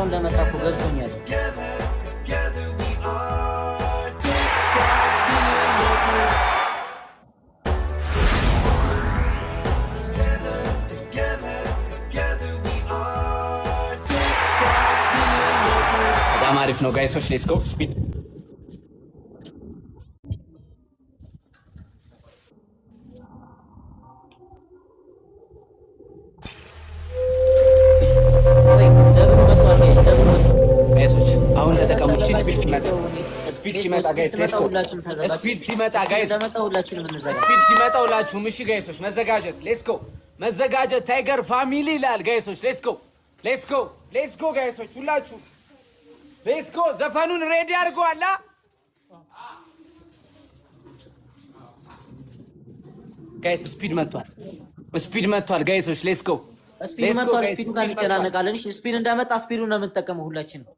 እንደመጣ እኮ ገብቶኛል። በጣም አሪፍ ነው ጋይሶች። ሌትስ ጎ ስፒድ ጋይሶች አሁን ተጠቀሙት። ስፒድ ሲመጣ ጋይስ ሌትስ ጎ ስፒድ ሲመጣ ጋይስ ስፒድ ሲመጣ ሁላችሁም እሺ ጋይሶች መዘጋጀት። ሌትስ ጎ መዘጋጀት። ታይገር ፋሚሊ ይላል ጋይሶች። ሌትስ ጎ ሌትስ ጎ ሌትስ ጎ ጋይሶች ሁላችሁ ሌትስ ጎ። ዘፈኑን ሬዲ አድርገዋል። ጋይስ ስፒድ መጥቷል። ስፒድ መጥቷል ጋይሶች። ሌትስ ጎ ስፒድ መጥቷል። ስፒዱ ጋር እንጨናነቃለን። እሺ ስፒድ እንደመጣ ስፒዱን ነው የምንጠቀመው ሁላችንም።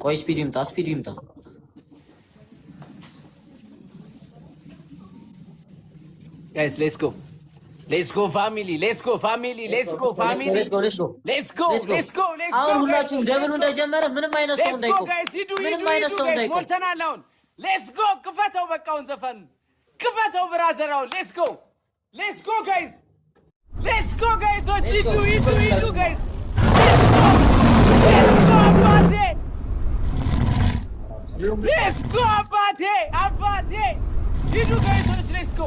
ቆይ ስፒድ ይምጣ፣ ስፒድ ይምጣ። ጋይስ ሌትስ ጎ ሌትስ ጎ ፋሚሊ ሌትስ ጎ ፋሚሊ ሌትስ ጎ ፋሚሊ ሌትስ ጎ ሌትስ ጎ ሌትስ ጎ። አሁን ሁላችሁም ደብሉ እንደጀመረ ምንም አይነት ሰው እንዳይቆም፣ ምንም አይነት ሰው እንዳይቆም። ሞልተናል አሁን። ሌትስ ጎ ክፈተው፣ በቃውን ዘፈን ክፈተው ብራዘር። አሁን ሌትስ ጎ ሌትስ ጎ ጋይስ ሌትስ ጎ ጋይሶች። ሂዱ ሂዱ ሂዱ ጋይስ ሌትስ ጎ አባቴ ሌትስ ጎ አባቴ አባቴ ሂዱ ጋይሶች ሌትስ ጎ